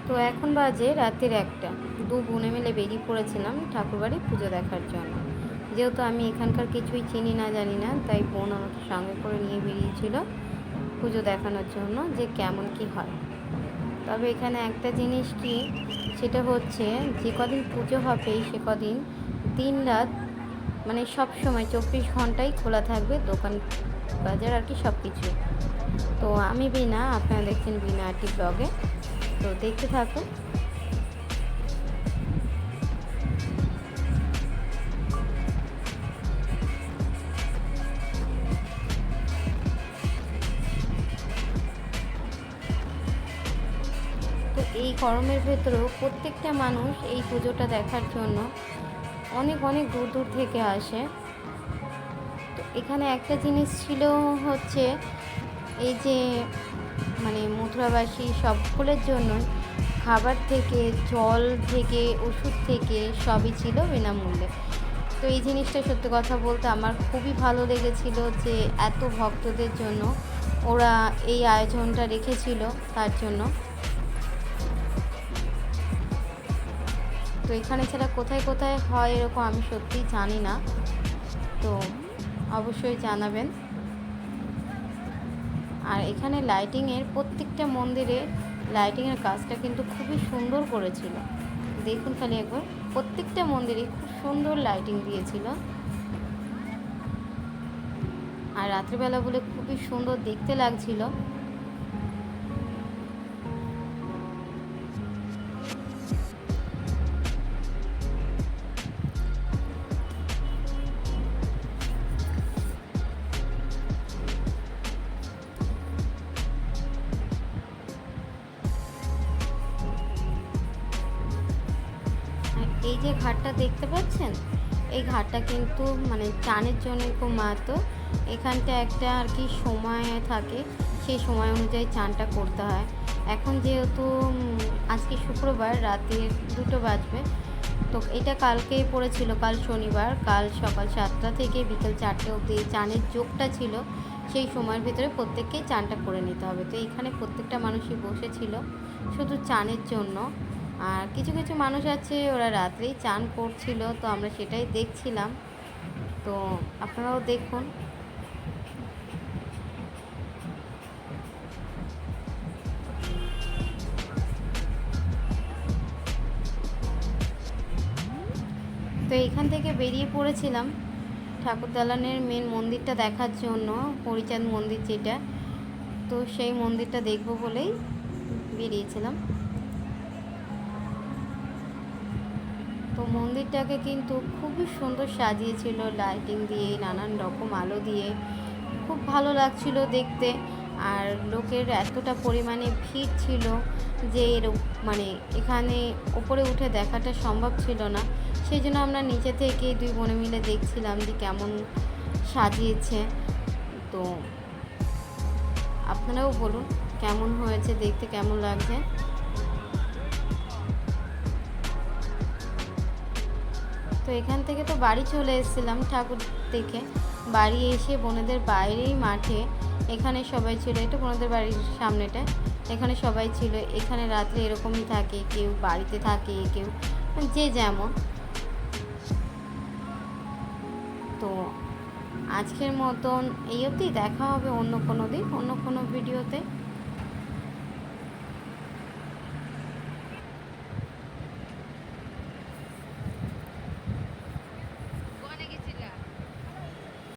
তো এখন বাজে রাতের 1টা। দু বোনে মিলে বেরিয়ে পড়েছিলাম ঠাকুরবাড়ি পুজো দেখার জন্য। যেহেতু আমি এখানকার কিছুই চিনি না জানি না, তাই বোন আমাকে সঙ্গে করে নিয়ে বেরিয়েছিল পুজো দেখানোর জন্য যে কেমন কি হয়। তবে এখানে একটা জিনিস কি, সেটা হচ্ছে যে কদিন পুজো হবে সে কদিন দিন রাত মানে সব সময় 24 ঘন্টাই খোলা থাকবে দোকান বাজার আর কি সব কিছু। তো আমি বিনা, আপনারা দেখছেন বিনা আরটি ব্লগে, তো দেখতে থাকুন। তো এই গরমের ভেতরেও প্রত্যেকটা মানুষ এই পুজোটা দেখার জন্য অনেক অনেক দূর দূর থেকে আসে। তো এখানে একটা জিনিস ছিল হচ্ছে এই যে মানে মথুরাবাসী সকলের জন্য খাবার থেকে জল থেকে ওষুধ থেকে সবই ছিল বিনামূল্যে। তো এই জিনিসটা সত্যি কথা বলতে আমার খুবই ভালো লেগেছিল যে এত ভক্তদের জন্য ওরা এই আয়োজনটা রেখেছিল তার জন্য। তো এখানে ছাড়া কোথায় কোথায় হয় এরকম আমি সত্যিই জানি না, তো অবশ্যই জানাবেন। আর এখানে লাইটিংয়ের প্রত্যেকটা মন্দিরে লাইটিংয়ের কাজটা কিন্তু খুবই সুন্দর করেছিল। দেখুন খালি একবার, প্রত্যেকটা মন্দিরে খুব সুন্দর লাইটিং দিয়েছিল। আর রাত্রিবেলা বলে খুবই সুন্দর দেখতে লাগছিল। এই যে ঘাটটা দেখতে পাচ্ছেন, এই ঘাটটা কিন্তু মানে চানের জন্য খুব মাহাত্ম্য। এখানটা একটা আর কি সময় থাকে, সেই সময় অনুযায়ী চানটা করতে হয়। এখন যেহেতু আজকে শুক্রবার রাতে 2টো বাজবে, তো এটা কালকেই পড়েছিল, কাল শনিবার, কাল সকাল 7টা থেকে বিকেল 4টে অবধি চানের যোগটা ছিল। সেই সময়ের ভিতরে প্রত্যেককেই চানটা করে নিতে হবে। তো এখানে প্রত্যেকটা মানুষই বসেছিল শুধু চানের জন্য। আর কিছু কিছু মানুষ আছে ওরা রাত্রেই চান করছিল, তো আমরা সেটাই দেখছিলাম। তো আপনারাও দেখুন। তো এইখান থেকে বেরিয়ে পড়েছিলাম ঠাকুর দালানের মেন মন্দিরটা দেখার জন্য, হরিচাঁদ মন্দির যেটা, তো সেই মন্দিরটা দেখব বলেই বেরিয়েছিলাম। তো মন্দিরটাকে কিন্তু খুবই সুন্দর সাজিয়েছিল লাইটিং দিয়ে, নানান রকম আলো দিয়ে, খুব ভালো লাগছিল দেখতে। আর লোকের এতটা পরিমাণে ভিড় ছিল যে মানে এখানে ওপরে উঠে দেখাটা সম্ভব ছিল না। সেই জন্য আমরা নিচে থেকে দুই বোনে মিলে দেখছিলাম যে কেমন সাজিয়েছে। তো আপনারাও বলুন কেমন হয়েছে, দেখতে কেমন লাগছে। তো এখান থেকে তো বাড়ি চলে এসেছিলাম ঠাকুর দেখে। বাড়ি এসে বোনেদের বাইরেই মাঠে এখানে সবাই ছিল, এটা বোনেদের বাড়ির সামনেটা, এখানে সবাই ছিল। এখানে রাত্রে এরকমই থাকে, কেউ বাড়িতে থাকে, কেউ যে যেমন। তো আজকের মতন এই অবধি, দেখা হবে অন্য কোনো দিন অন্য কোনো ভিডিওতে।